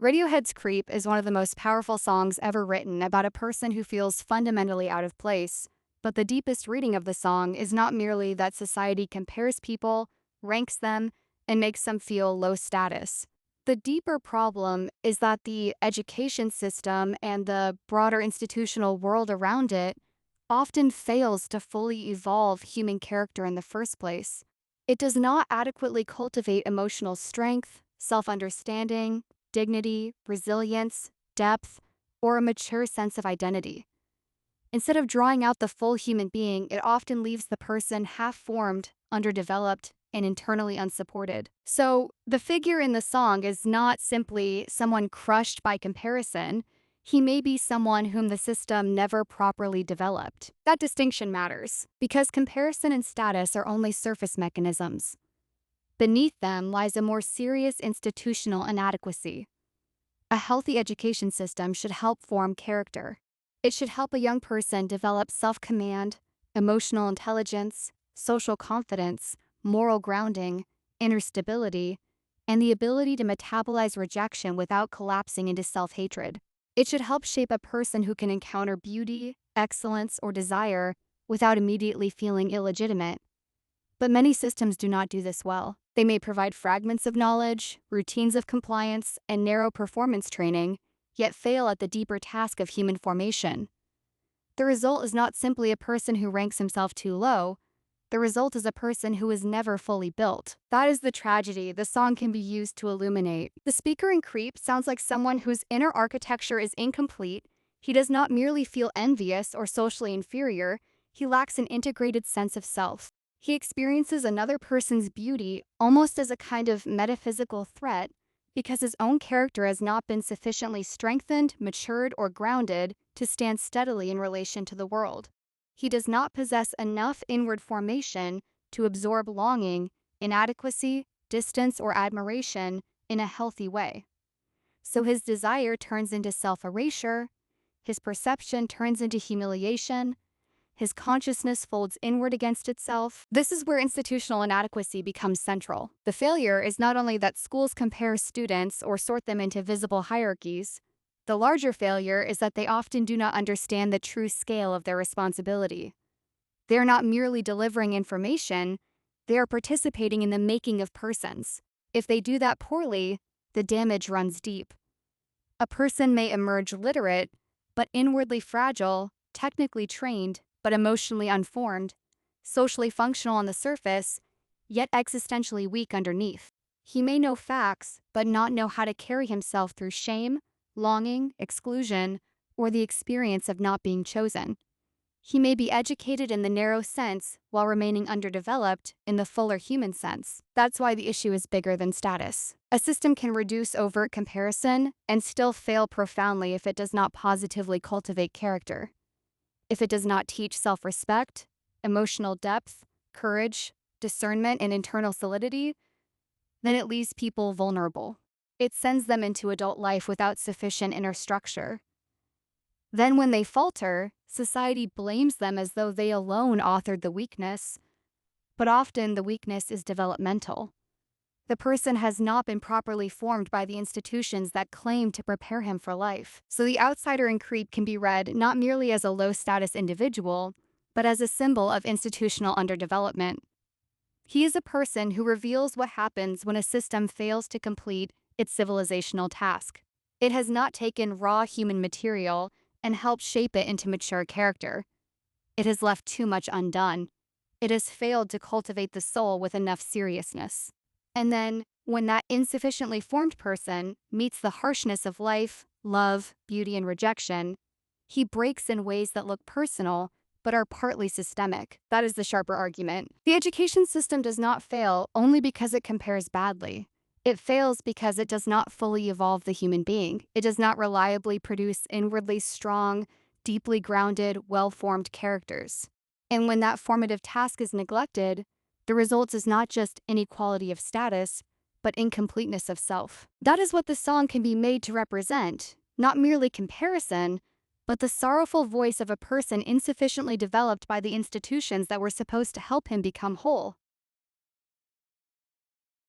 Radiohead's Creep is one of the most powerful songs ever written about a person who feels fundamentally out of place. But the deepest reading of the song is not merely that society compares people, ranks them, and makes them feel low status. The deeper problem is that the education system and the broader institutional world around it often fails to fully evolve human character in the first place. It does not adequately cultivate emotional strength, self understanding, dignity, resilience, depth, or a mature sense of identity. Instead of drawing out the full human being, it often leaves the person half formed, underdeveloped, and internally unsupported. So, the figure in the song is not simply someone crushed by comparison. He may be someone whom the system never properly developed. That distinction matters, because comparison and status are only surface mechanisms. Beneath them lies a more serious institutional inadequacy. A healthy education system should help form character. It should help a young person develop self-command, emotional intelligence, social confidence, moral grounding, inner stability, and the ability to metabolize rejection without collapsing into self-hatred. It should help shape a person who can encounter beauty, excellence, or desire without immediately feeling illegitimate. But many systems do not do this well. They may provide fragments of knowledge, routines of compliance, and narrow performance training, yet fail at the deeper task of human formation. The result is not simply a person who ranks himself too low. The result is a person who is never fully built. That is the tragedy the song can be used to illuminate. The speaker in Creep sounds like someone whose inner architecture is incomplete. He does not merely feel envious or socially inferior, he lacks an integrated sense of self. He experiences another person's beauty almost as a kind of metaphysical threat because his own character has not been sufficiently strengthened, matured, or grounded to stand steadily in relation to the world. He does not possess enough inward formation to absorb longing, inadequacy, distance, or admiration in a healthy way. So his desire turns into self-erasure, his perception turns into humiliation, his consciousness folds inward against itself. This is where institutional inadequacy becomes central. The failure is not only that schools compare students or sort them into visible hierarchies. The larger failure is that they often do not understand the true scale of their responsibility. They are not merely delivering information, they are participating in the making of persons. If they do that poorly, the damage runs deep. A person may emerge literate, but inwardly fragile, technically trained, but emotionally unformed, socially functional on the surface, yet existentially weak underneath. He may know facts, but not know how to carry himself through shame, longing, exclusion, or the experience of not being chosen. He may be educated in the narrow sense while remaining underdeveloped in the fuller human sense. That's why the issue is bigger than status. A system can reduce overt comparison and still fail profoundly if it does not positively cultivate character. If it does not teach self-respect, emotional depth, courage, discernment, and internal solidity, then it leaves people vulnerable. It sends them into adult life without sufficient inner structure. Then when they falter, society blames them as though they alone authored the weakness, but often the weakness is developmental. The person has not been properly formed by the institutions that claim to prepare him for life. So the outsider in Creep can be read not merely as a low-status individual, but as a symbol of institutional underdevelopment. He is a person who reveals what happens when a system fails to complete its civilizational task. It has not taken raw human material and helped shape it into mature character. It has left too much undone. It has failed to cultivate the soul with enough seriousness. And then, when that insufficiently formed person meets the harshness of life, love, beauty, and rejection, he breaks in ways that look personal, but are partly systemic. That is the sharper argument. The education system does not fail only because it compares badly. It fails because it does not fully evolve the human being. It does not reliably produce inwardly strong, deeply grounded, well-formed characters. And when that formative task is neglected, the result is not just inequality of status, but incompleteness of self. That is what the song can be made to represent, not merely comparison, but the sorrowful voice of a person insufficiently developed by the institutions that were supposed to help him become whole.